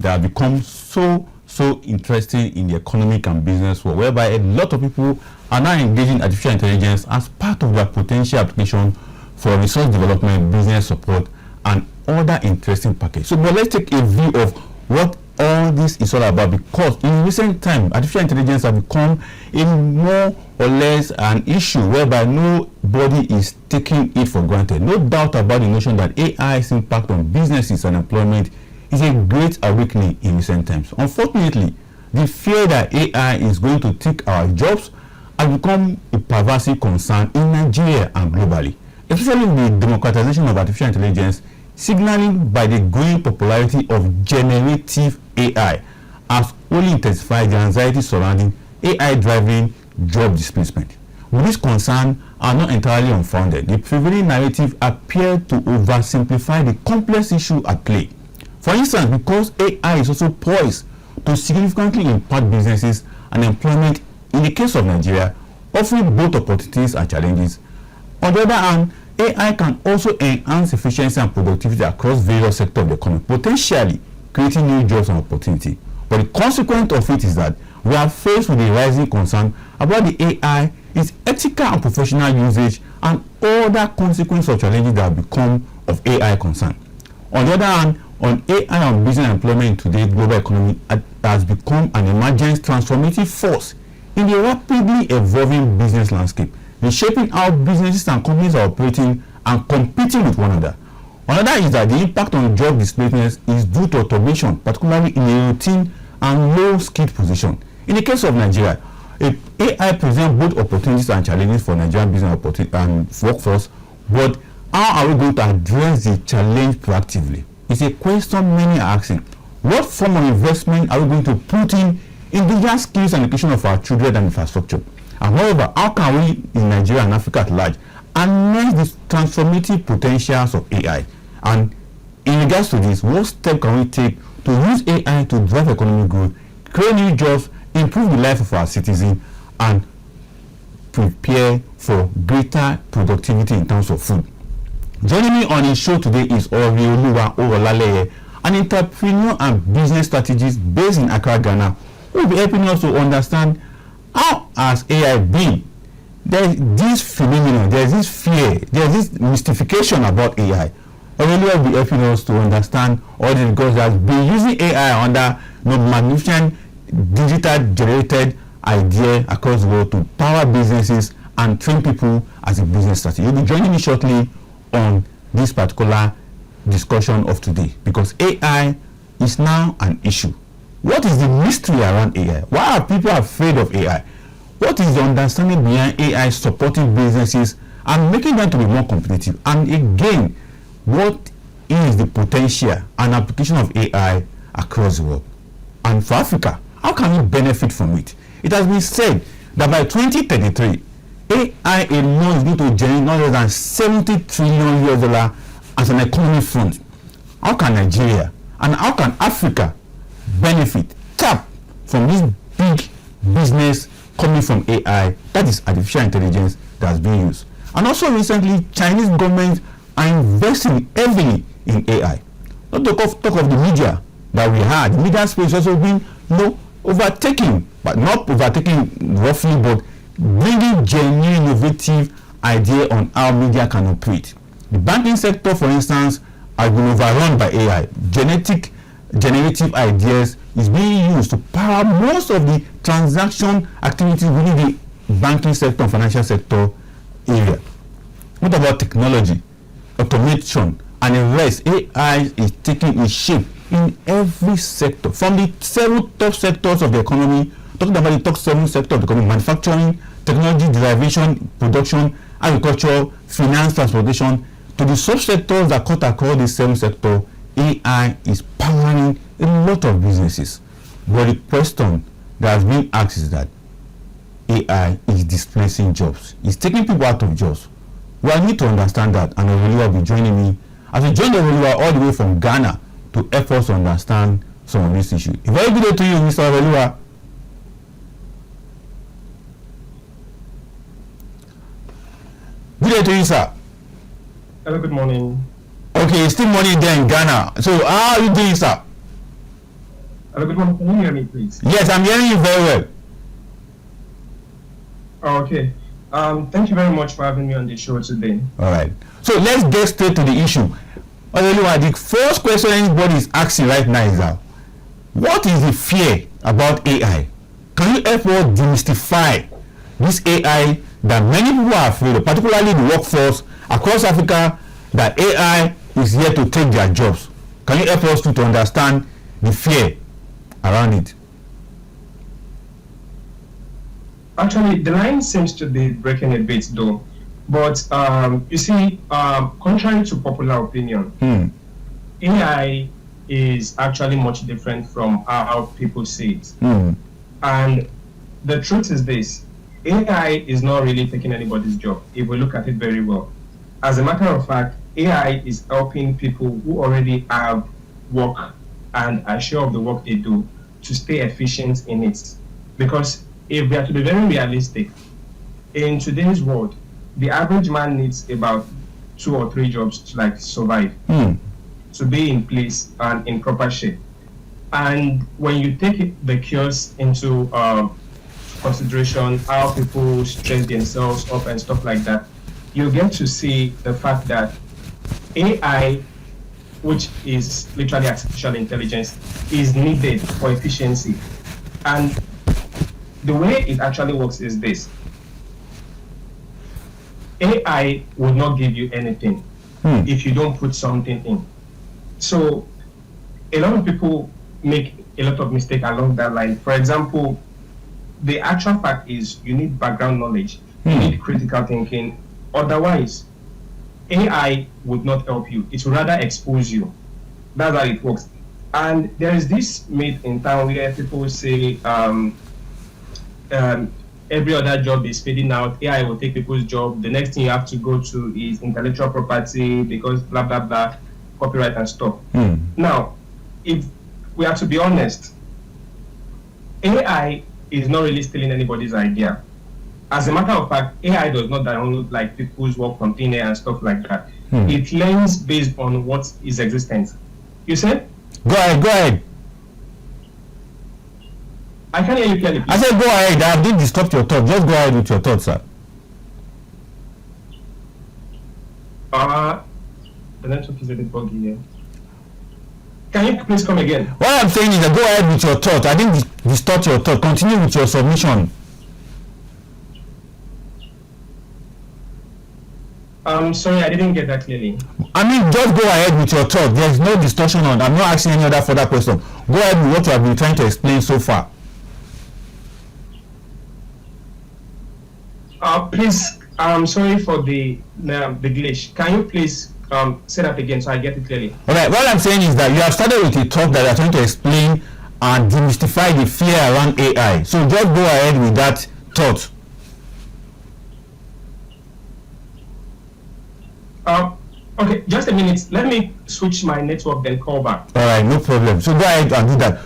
that have become so interesting in the economic and business world, whereby a lot of people are now engaging artificial intelligence as part of their potential application for resource development, business support, and other interesting packages. So, but let's take a view of what all this is all about, because in recent time, artificial intelligence has become a more or less an issue whereby nobody is taking it for granted. No doubt about the notion that AI's impact on businesses and employment is a great awakening in recent times. Unfortunately, the fear that AI is going to take our jobs has become a pervasive concern in Nigeria and globally, especially with the democratization of artificial intelligence, signaling by the growing popularity of generative AI has only intensified the anxiety surrounding AI-driven job displacement. With this concern are not entirely unfounded. The prevailing narrative appeared to oversimplify the complex issue at play. For instance, because AI is also poised to significantly impact businesses and employment in the case of Nigeria, offering both opportunities and challenges. On the other hand, AI can also enhance efficiency and productivity across various sectors of the economy, potentially creating new jobs and opportunity. But the consequence of it is that we are faced with a rising concern about the AI, its ethical and professional usage, and other consequences of challenges that have become of AI concern. On the other hand, on AI on business and employment in today's global economy has become an emergent transformative force in the rapidly evolving business landscape, reshaping how businesses and companies are operating and competing with one another. Another is that the impact on job displacement is due to automation, particularly in a routine and low-skilled position. In the case of Nigeria, AI presents both opportunities and challenges for Nigerian business and workforce, but how are we going to address the challenge proactively? It's a question many are asking. What form of investment are we going to put in digital skills and education of our children and infrastructure? And moreover, how can we in Nigeria and Africa at large harness the transformative potentials of AI? And in regards to this, what steps can we take to use AI to drive economic growth, create new jobs, improve the life of our citizens, and prepare for greater productivity in terms of food? Joining me on the show today is Oreoluwa O, an entrepreneur and business strategist based in Accra, Ghana, who will be helping us to understand how has AI been. There's this phenomenon, there's this fear, there's this mystification about AI. Oreoluwa will be helping us to understand all this because has been using AI under magnificent digital generated idea across the world to power businesses and train people as a business strategist. You'll be joining me shortly on this particular discussion of today because AI is now an issue. What is the mystery around AI? Why are people afraid of AI? What is the understanding behind AI supporting businesses and making them to be more competitive? And again, what is the potential and application of AI across the world? And for Africa, how can we benefit from it? It has been said that by 2033, AI alone is going to generate no less than $70 trillion as an economic front. How can Nigeria and how can Africa benefit, tap from this big business coming from AI, that is artificial intelligence, that has been used? And also recently, Chinese governments are investing heavily in AI. Not to talk of the media that we had. The media space also been overtaking, but not overtaking roughly, but bringing genuine innovative idea on how media can operate. The banking sector, for instance, has been overrun by AI. Generative ideas is being used to power most of the transaction activities within the banking sector and financial sector area. What about technology, automation, and the rest? AI is taking its shape in every sector, from the several top sectors of the economy. Talking about the top 7 sectors of the economy: manufacturing, technology, derivation, production, agriculture, finance, transportation, to the subsectors that cut across the 7 sectors. AI is powering a lot of businesses. But the question that has been asked is that AI is displacing jobs. It's taking people out of jobs. Well, I need to understand that, and Oreoluwa will be joining me as we join Oreoluwa all the way from Ghana to help us understand some of these issues. A very good day to you, Mr. Oreoluwa. Good day to you, sir. Hello, good morning. Okay, it's still morning there in Ghana. So how are you doing, sir? Hello, good morning. Can you hear me, please? Yes, I'm hearing you very well. Okay. Thank you very much for having me on the show today. All right. So let's get straight to the issue. Oreoluwa, the first question anybody is asking right now is that, what is the fear about AI? Can you help us demystify this AI that many people are afraid of, particularly the workforce across Africa, that AI is here to take their jobs? Can you help us to understand the fear around it? Actually, the line seems to be breaking a bit, though. But you see, contrary to popular opinion, AI is actually much different from how people see it. And the truth is this: AI is not really taking anybody's job, if we look at it very well. As a matter of fact, AI is helping people who already have work and are sure of the work they do to stay efficient in it. Because if we are to be very realistic, in today's world, the average man needs about 2 or 3 jobs to survive, to be in place and in proper shape. And when you take the cures into consideration, how people stress themselves up and stuff like that, you get to see the fact that AI, which is literally artificial intelligence, is needed for efficiency. And the way it actually works is this: AI will not give you anything if you don't put something in. So a lot of people make a lot of mistakes along that line. For example, the actual fact is you need background knowledge, you need critical thinking. Otherwise, AI would not help you. It will rather expose you. That's how it works. And there is this myth in town where people say every other job is fading out, AI will take people's job. The next thing you have to go to is intellectual property because blah, blah, blah, copyright and stuff. Now, if we are to be honest, AI is not really stealing anybody's idea. As a matter of fact, AI does not download people's work from thin air and stuff like that. It learns based on what is existent. You said? Go ahead. I can't hear you clearly, please. I said go ahead. I didn't disrupt your thought. Just go ahead with your thoughts, sir. The network is a bit buggy here. Can you please come again? What I'm saying is that go ahead with your thought. I didn't distort your thought. Continue with your submission. Sorry, I didn't get that clearly. I mean, just go ahead with your thought. There's no distortion on. I'm not asking any other further question. Go ahead with what you have been trying to explain so far. Please, I'm sorry for the glitch. Can you please say that again so I get it clearly? All right. What I'm saying is that you have started with a talk that you're trying to explain and demystify the fear around AI. So just go ahead with that thought. Okay, just a minute. Let me switch my network, then call back. All right, no problem. So go ahead and do that.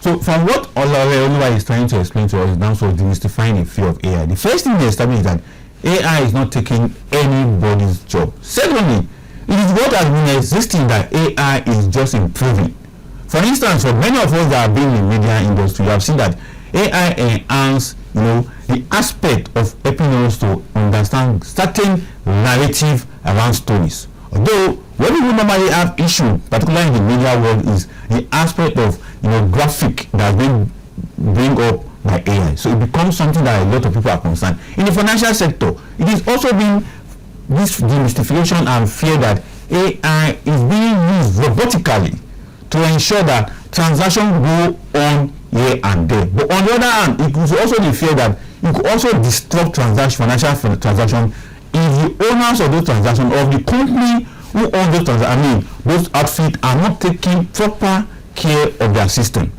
So from what Olaleye is trying to explain to us in terms of demystifying the fear of AI, the first thing they establish is that AI is not taking anybody's job. Secondly, it is what has been existing that AI is just improving. For instance, for many of us that have been in the media industry, you have seen that AI enhance, the aspect of helping us to understand certain narrative around stories. Although what we normally have issue, particularly in the media world, is the aspect of graphic that has been bring up by AI. So it becomes something that a lot of people are concerned. In the financial sector, it is also been this demystification and fear that AI is being used robotically to ensure that transactions go on here and there. But on the other hand, it could also be fear that it could also disrupt financial transactions if the owners of those transactions, of the company who own those transactions, those outfits are not taking proper care of their system.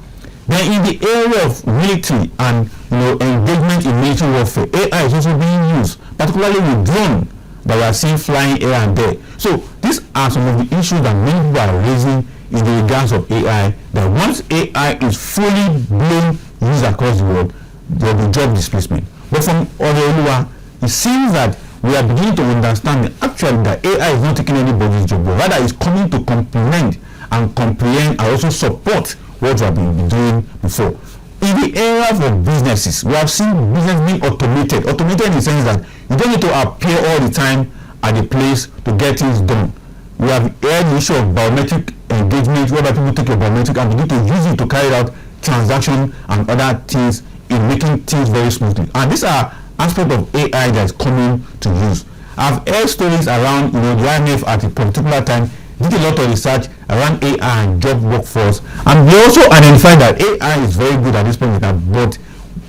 Then in the area of military and engagement in military warfare, AI is also being used, particularly with drones that we are seeing flying here and there. So these are some of the issues that many people are raising in the regards of AI, that once AI is fully blown used across the world, there will be job displacement. But from Oreoluwa, it seems that we are beginning to understand that actually that AI is not taking anybody's job, but rather is coming to complement and comprehend and also support what we have been doing before. In the area of businesses, we have seen business being automated. Automated in the sense that you don't need to appear all the time at the place to get things done. We have heard the issue of biometric engagement, whereby people take your biometric and begin to use it to carry out transactions and other things in making things very smoothly. And these are aspects of AI that is coming to use. I've heard stories around, the IMF at a particular time did a lot of research around AI and job workforce, and they also identified that AI is very good at this point, but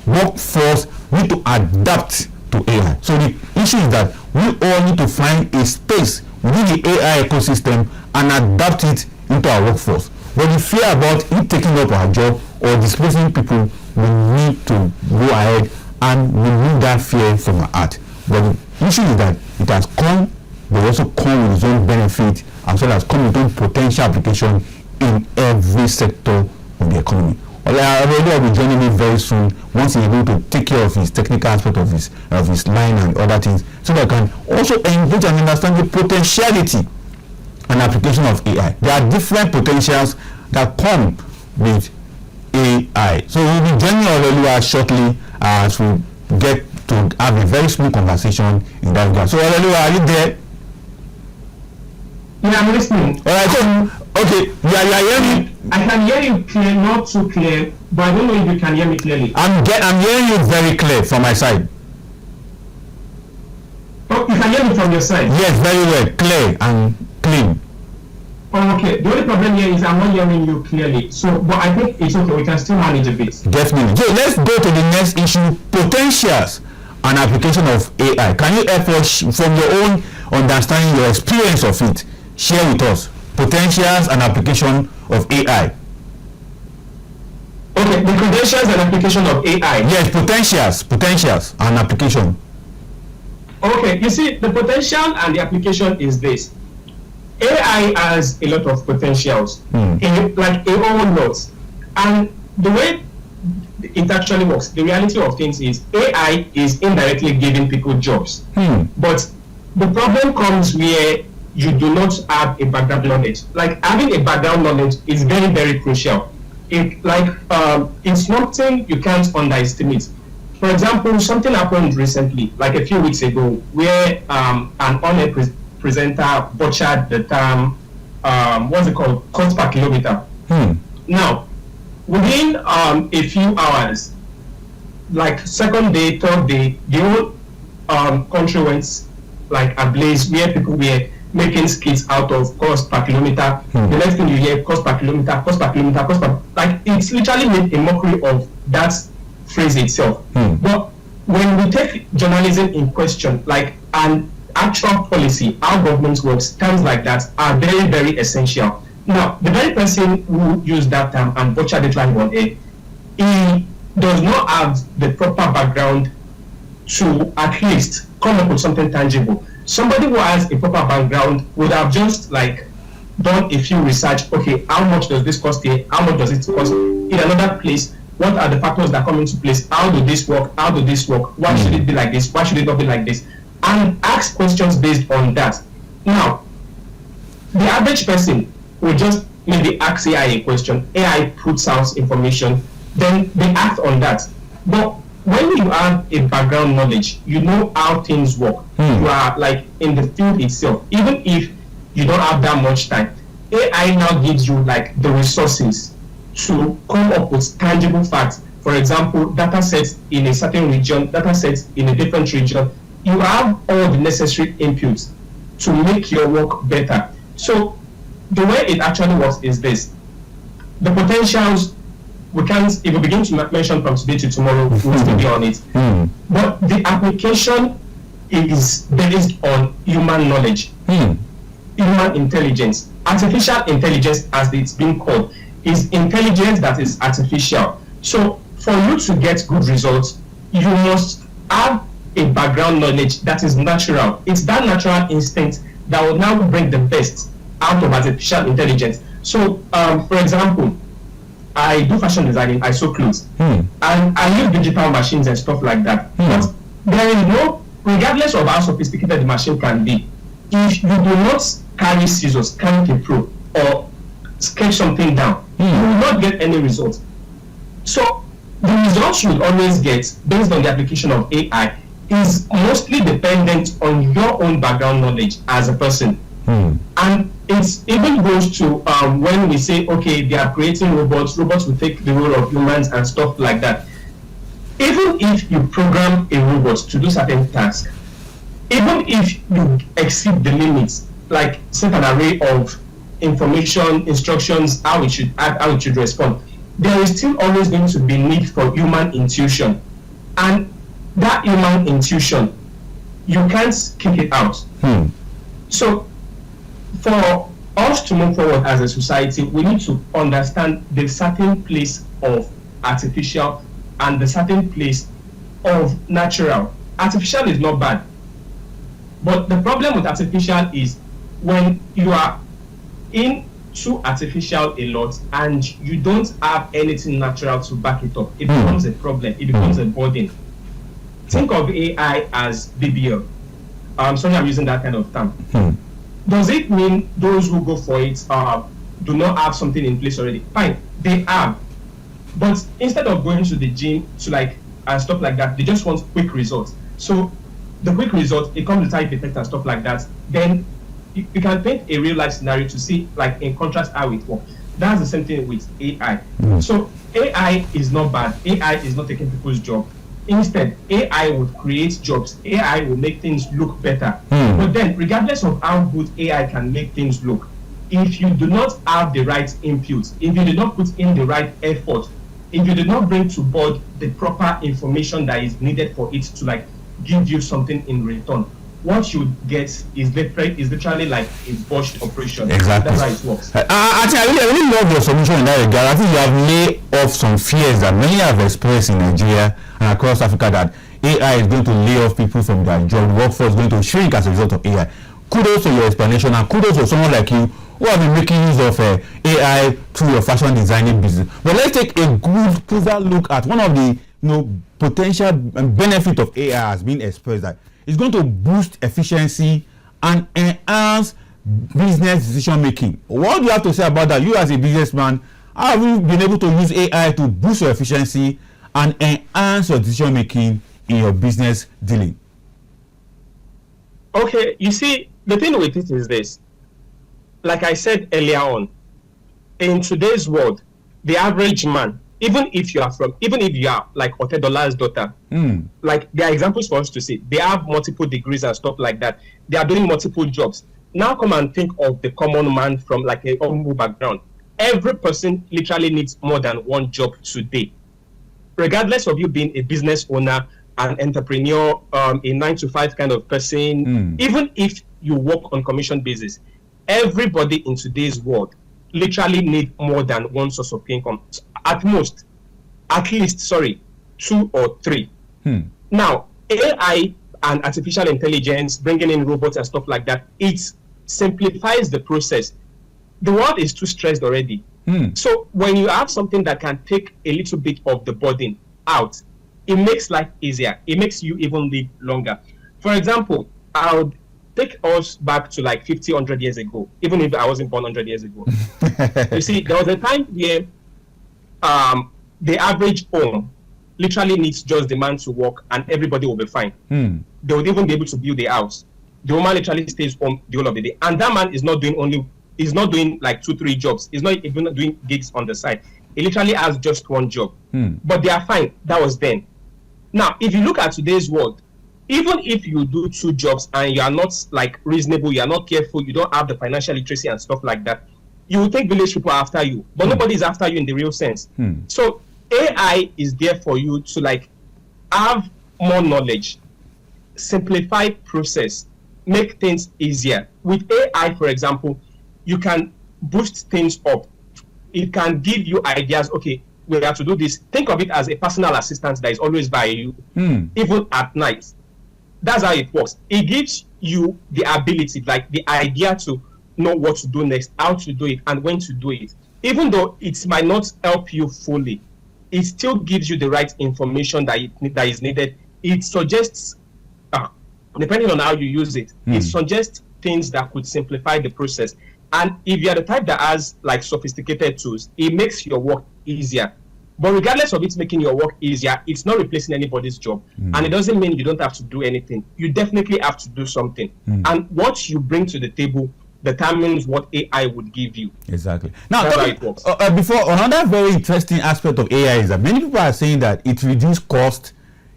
workforce need to adapt to AI. So the issue is that we all need to find a space within the AI ecosystem and adapt it into our workforce. But the fear about it taking up our job or displacing people, we need to go ahead and remove that fear from our heart. But the issue is that it has come, but also come with its own benefit, as well as come with its own potential application in every sector of the economy. Olaleye will be joining me very soon once he's able to take care of his technical aspect of his line and other things, so that I can also engage and understand the potentiality and application of AI. There are different potentials that come with AI. So we'll be joining Oreoluwa shortly as we get to have a very smooth conversation in that regard. So Oreoluwa, are you there? Yeah, I'm listening. All right, so okay, you are hearing me. I can hear you clear, not too clear, but I don't know if you can hear me clearly. I'm hearing you very clear from my side. Oh, you can hear me from your side? Yes, very well, clear and clean. Oh, okay. The only problem here is I'm not hearing you clearly. So, but I think it's okay. We can still manage a bit. Definitely. So let's go to the next issue: potentials and application of AI. Can you help us from your own understanding, your experience of it? Share with us potentials and application of AI. Okay, the potentials and application of AI. Yes, potentials and application. Okay, you see, the potential and the application is this. AI has a lot of potentials, like a whole lot. And the way it actually works, the reality of things is AI is indirectly giving people jobs. But the problem comes where you do not have a background knowledge. Like having a background knowledge is very, very crucial. It's something you can't underestimate. For example, something happened recently, like a few weeks ago, where an on-air presenter butchered the term, what's it called, cost per kilometer. Now, within a few hours, like second day, third day, the whole country went like ablaze, where people were making skits out of cost per kilometer. The next thing you hear, cost per kilometer, cost per kilometer, cost per, like it's literally made a mockery of that phrase itself. But when we take journalism in question, like an actual policy, how government works, terms like that are very, very essential. Now, the very person who used that term and butchered it like on air, he does not have the proper background to at least come up with something tangible. Somebody who has a proper background would have just like done a few research. Okay, how much does this cost here? How much does it cost in another place? What are the factors that come into place? How do this work? How do this work? Why should it be like this? Why should it not be like this? And ask questions based on that. Now, the average person will just maybe ask AI a question. AI puts out information, then they act on that. But when you have a background knowledge, you know how things work. You are like in the field itself. Even if you don't have that much time, AI now gives you like the resources to come up with tangible facts. For example, data sets in a certain region, data sets in a different region. You have all the necessary inputs to make your work better. So the way it actually works is this. The potentials, we can't, if we begin to mention from today to tomorrow, we'll still be on it. But the application is based on human knowledge, human intelligence. Artificial intelligence, as it's being called, is intelligence that is artificial. So for you to get good results, you must have a background knowledge that is natural. It's that natural instinct that will now bring the best out of artificial intelligence. So, for example, I do fashion designing, I sew clothes, and I use digital machines and stuff like that. But there is no, regardless of how sophisticated the machine can be, if you do not carry scissors, carry a probe, or sketch something down, You will not get any results. So the results you will always get based on the application of AI is mostly dependent on your own background knowledge as a person. And it even goes to when we say, okay, they are creating robots will take the role of humans and stuff like that. Even if you program a robot to do certain tasks, even if you exceed the limits, like set an array of information, instructions, how it should act, how it should respond, there is still always going to be need for human intuition. And that human intuition, you can't kick it out. So for us to move forward as a society, we need to understand the certain place of artificial and the certain place of natural. Artificial is not bad, but the problem with artificial is when you are into artificial a lot and you don't have anything natural to back it up, it becomes a problem, it becomes a burden. Think of AI as BBL. Sorry, I'm using that kind of term. Does it mean those who go for it do not have something in place already? Fine, they have. But instead of going to the gym to like and stuff like that, they just want quick results. So the quick result, it comes with type effect and stuff like that. Then you can paint a real life scenario to see, like in contrast, how it works. That's the same thing with AI. So AI is not bad. AI is not taking people's job. Instead, AI would create jobs. AI will make things look better. But then, regardless of how good AI can make things look, if you do not have the right inputs, if you do not put in the right effort, if you do not bring to board the proper information that is needed for it to like give you something in return, what you get is literally like a botched operation. Exactly. That's how it works. Actually, I really love your solution in that regard. I think you have laid off some fears that many have expressed in Nigeria and across Africa, that AI is going to lay off people from their job, the workforce is going to shrink as a result of AI. Kudos to your explanation, and kudos to someone like you who have been making use of AI through your fashion designing business. But let's take a good closer look at one of the potential benefit of AI has been expressed, that it's going to boost efficiency and enhance business decision making. What do you have to say about that? You as a businessman, how have you been able to use AI to boost your efficiency and enhance your decision making in your business dealing? Okay, you see, the thing with it is this. Like I said earlier on, in today's world, the average man, even if you are like Otedola's daughter, like there are examples for us to see. They have multiple degrees and stuff like that. They are doing multiple jobs. Now come and think of the common man from like a humble background. Every person literally needs more than one job today. Regardless of you being a business owner, an entrepreneur, a 9-to-5 kind of person, even if you work on commission basis, everybody in today's world literally need more than one source of income. At least 2 or 3. Now, AI and artificial intelligence, bringing in robots and stuff like that, it simplifies the process. The world is too stressed already. So when you have something that can take a little bit of the burden out, it makes life easier. It makes you even live longer. For example, I would take us back to like 50, 100 years ago, even if I wasn't born 100 years ago. You see, there was a time where the average home literally needs just the man to work and everybody will be fine. They would even be able to build a house. The woman literally stays home the whole of the day. And that man is not doing like 2-3 jobs. He's not even doing gigs on the side. He literally has just one job. But they are fine. That was then. Now, if you look at today's world, even if you do 2 jobs and you are not like reasonable, you are not careful, you don't have the financial literacy and stuff like that, you will think village people are after you, but nobody is after you in the real sense. So AI is there for you to like have more knowledge, simplify process, make things easier. With AI, for example, you can boost things up. It can give you ideas. Okay, we have to do this. Think of it as a personal assistant that is always by you, even at night. That's how it works. It gives you the ability, like the idea to know what to do next, how to do it, and when to do it. Even though it might not help you fully, it still gives you the right information that is needed. It suggests, depending on how you use it, it suggests things that could simplify the process. And if you're the type that has like sophisticated tools, it makes your work easier. But regardless of it making your work easier, it's not replacing anybody's job. And it doesn't mean you don't have to do anything. You definitely have to do something. And what you bring to the table determines what AI would give you. Exactly. Now, that's how it works. Before, another very interesting aspect of AI is that many people are saying that it reduces cost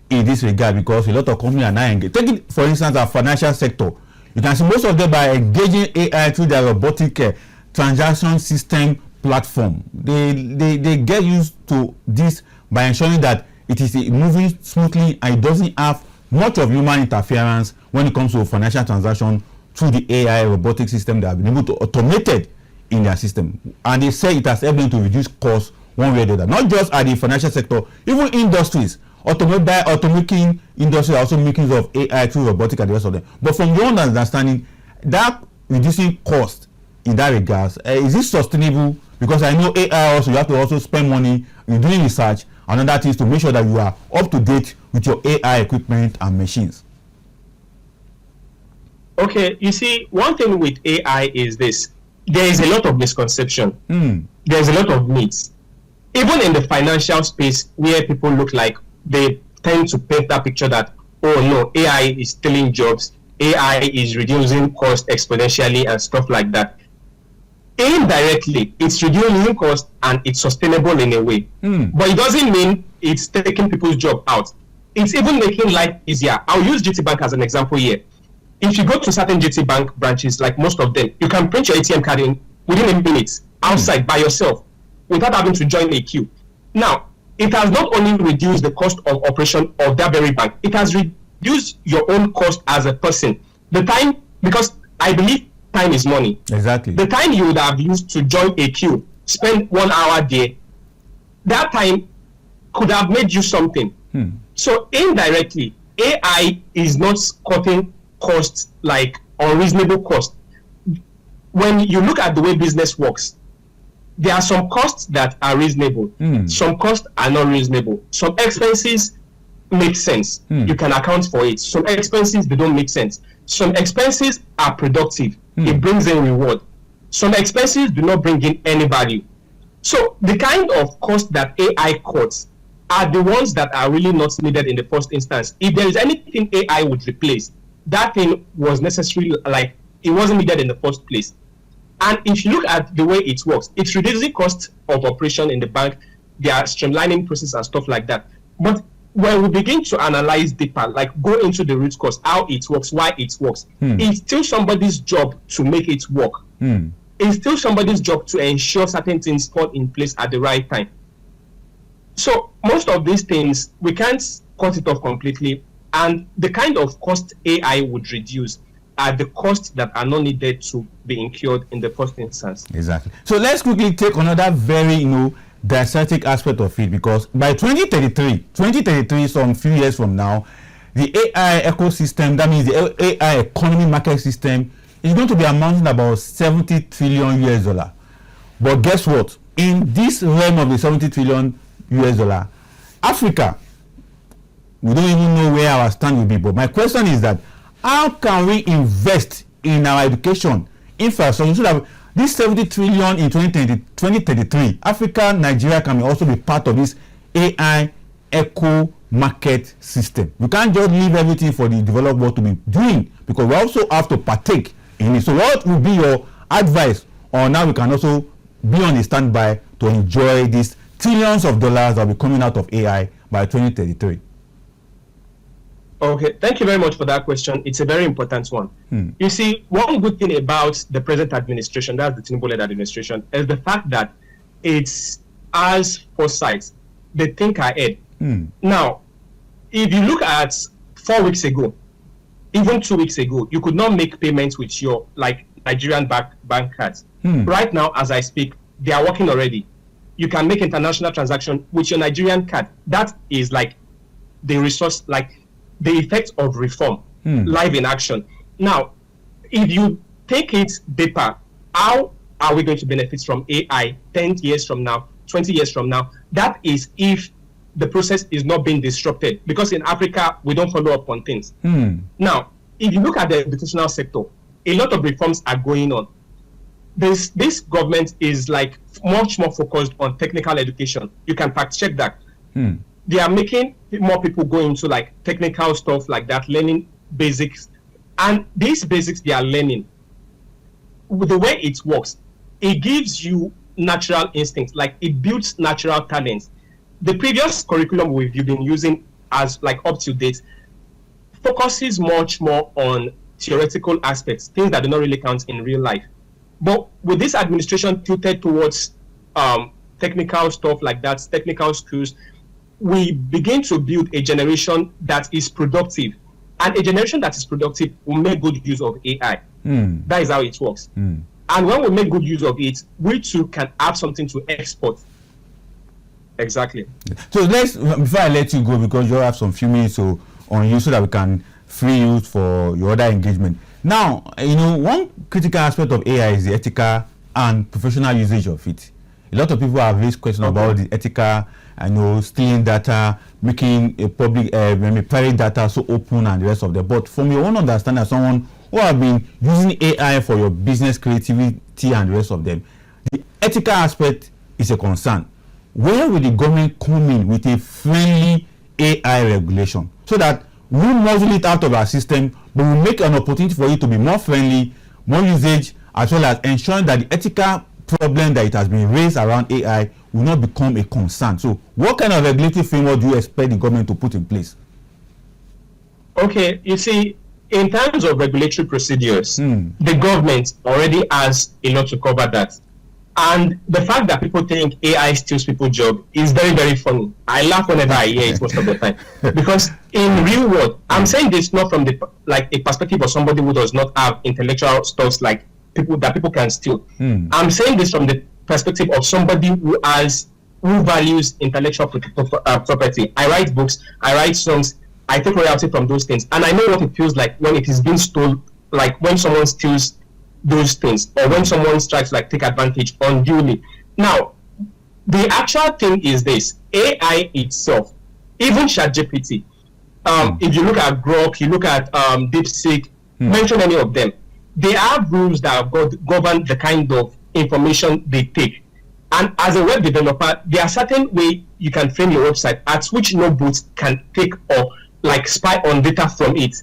in this regard because a lot of companies are now engaged. Take it, for instance, our financial sector. You can see most of them by engaging AI through their robotic transaction system platform. They get used to this by ensuring that it is moving smoothly and it doesn't have much of human interference when it comes to financial transaction through the AI robotic system that have been able to automate it in their system. And they say it has helped them to reduce costs one way or the other. Not just at the financial sector, even industries. Automaking industry are also making use of AI through robotic and the rest of them. But from your own understanding, that reducing cost in that regards, is it sustainable? Because I know AI also, you have to also spend money in doing research and other things to make sure that you are up to date with your AI equipment and machines. Okay, you see, one thing with AI is this. There is a lot of misconception. There's a lot of myths. Even in the financial space where people look like they tend to paint that picture that, oh no, AI is stealing jobs, AI is reducing cost exponentially and stuff like that. Indirectly, it's reducing cost and it's sustainable in a way. But it doesn't mean it's taking people's job out. It's even making life easier. I'll use GT Bank as an example here. If you go to certain GT Bank branches, like most of them, you can print your ATM card in within a minute outside by yourself without having to join a queue. Now, it has not only reduced the cost of operation of that very bank, it has reduced your own cost as a person. The time, because I believe time is money. Exactly. The time you would have used to join a queue, spend 1 hour there, that time could have made you something. So indirectly, AI is not cutting costs like unreasonable cost. When you look at the way business works, there are some costs that are reasonable. Some costs are not reasonable. Some expenses make sense. You can account for it. Some expenses, they don't make sense. Some expenses are productive. It brings in reward. Some expenses do not bring in any value. So the kind of cost that AI cuts are the ones that are really not needed in the first instance. If there is anything AI would replace, that thing was necessary, like it wasn't needed in the first place. And if you look at the way it works, it's reducing cost of operation in the bank. They are streamlining process and stuff like that. But when we begin to analyze deeper, like go into the root cause, how it works, why it works, it's still somebody's job to make it work. It's still somebody's job to ensure certain things fall in place at the right time. So most of these things, we can't cut it off completely. And the kind of cost AI would reduce are the costs that are not needed to be incurred in the first instance. Exactly. So let's quickly take another very, didactic aspect of it, because by 2033, some few years from now, the AI ecosystem, that means the AI economy market system, is going to be amounting about $70 trillion. But guess what? In this realm of the $70 trillion, Africa, we don't even know where our stand will be. But my question is that how can we invest in our education infrastructure so that this 70 trillion in 2033, Africa, Nigeria can also be part of this AI eco market system? We can't just leave everything for the developed world to be doing, because we also have to partake in it. So what would be your advice on how we can also be on the standby to enjoy these trillions of dollars that will be coming out of AI by 2033? Okay, thank you very much for that question. It's a very important one. You see, one good thing about the present administration, that's the Tinubu-led administration, is the fact that it's as foresight. They think ahead. Now, if you look at 4 weeks ago, even 2 weeks ago, you could not make payments with your Nigerian bank cards. Right now, as I speak, they are working already. You can make international transaction with your Nigerian card. That is like the resource, like the effect of reform, live in action. Now, if you take it deeper, how are we going to benefit from AI 10 years from now, 20 years from now? That is if the process is not being disrupted, because in Africa, we don't follow up on things. Now, if you look at the educational sector, a lot of reforms are going on. this government is like much more focused on technical education. You can fact check that. They are making more people go into like technical stuff like that, learning basics. And these basics they are learning, the way it works, it gives you natural instincts, like it builds natural talents. The previous curriculum we've been using as like up to date focuses much more on theoretical aspects, things that do not really count in real life. But with this administration tilted towards technical stuff like that, technical skills, we begin to build a generation that is productive. And a generation that is productive will make good use of AI. That is how it works. And when we make good use of it, we too can have something to export. Exactly. So let's, before I let you go, because you have some few minutes on you so that we can free you for your other engagement. Now, one critical aspect of AI is the ethical and professional usage of it. A lot of people have raised questions about the ethical, stealing data, making a public, private data so open and the rest of them. But from your own understanding, as someone who have been using AI for your business creativity and the rest of them, the ethical aspect is a concern. Where will the government come in with a friendly AI regulation so that we muzzle it out of our system, but we make an opportunity for it to be more friendly, more usage, as well as ensuring that the ethical problem that it has been raised around AI will not become a concern? So what kind of regulatory framework do you expect the government to put in place? Okay, you see, in terms of regulatory procedures, the government already has a lot to cover that. And the fact that people think AI steals people's job is very, very funny. I laugh whenever I hear it most of the time. Because in real world, I'm saying this not from the a perspective of somebody who does not have intellectual stuff like people can steal. I'm saying this from the perspective of somebody who values intellectual property. I write books, I write songs, I take royalty from those things, and I know what it feels like when it is being stolen, like when someone steals those things, or when someone tries to take advantage unduly. Now, the actual thing is this: AI itself, even ChatGPT. If you look at Grok, you look at DeepSeek, mention any of them, they have rules that govern the kind of information they take. And as a web developer, there are certain way you can frame your website at which no bots can take or spy on data from it.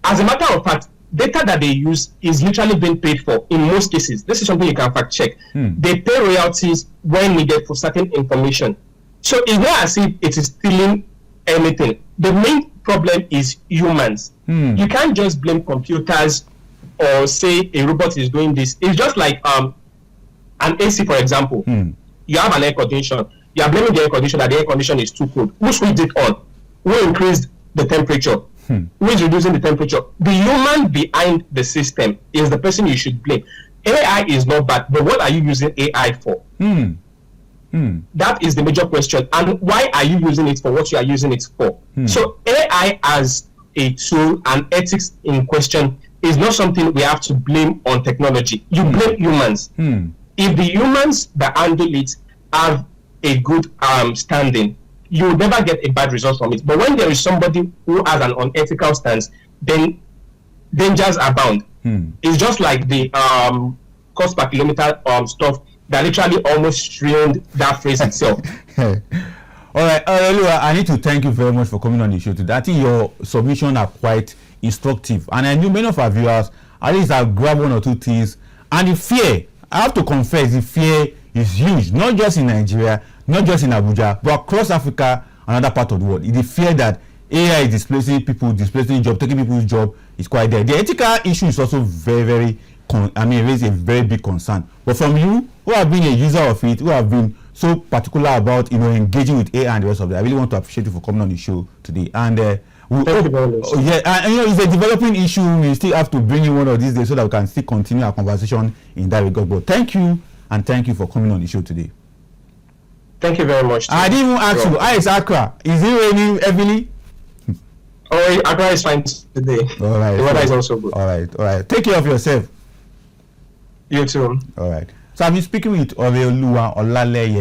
As a matter of fact, data that they use is literally being paid for in most cases. This is something you can fact check. They pay royalties when needed for certain information. So it's not as if it is stealing anything. The main problem is humans. You can't just blame computers or say a robot is doing this. It's just like an AC, for example. You have an air conditioner. You are blaming the air conditioner that the air conditioner is too cold. Who switched it on? Who increased the temperature? Who is reducing the temperature? The human behind the system is the person you should blame. AI is not bad, but what are you using AI for? That is the major question. And why are you using it for what you are using it for? So AI as a tool and ethics in question is not something we have to blame on technology. You blame humans. If the humans that handle it have a good standing, you will never get a bad result from it. But when there is somebody who has an unethical stance, then dangers abound. It's just like the cost per kilometer stuff that literally almost ruined that phrase itself. All right, Oreoluwa, I need to thank you very much for coming on the show today. I think your submissions are quite instructive, and I knew many of our viewers at least have grabbed one or two things. And the fear, I have to confess, the fear is huge, not just in Nigeria, not just in Abuja, but across Africa and other parts of the world. The fear that AI is displacing people, displacing jobs, taking people's job is quite there. The ethical issue is also very, very, raise a very big concern. But from you, who have been a user of it, who have been so particular about engaging with AI and the rest of it, I really want to appreciate you for coming on the show today. And thank you very much. It's a developing issue. We still have to bring you one of these days so that we can still continue our conversation in that regard. But thank you, and thank you for coming on the show today. Thank you very much. I didn't even ask you, how is Accra? Is it raining heavily? Oh, Accra is fine today. All right. The weather is also good. All right. Take care of yourself. You too. All right. So I've been speaking with Oreoluwa Olaleye.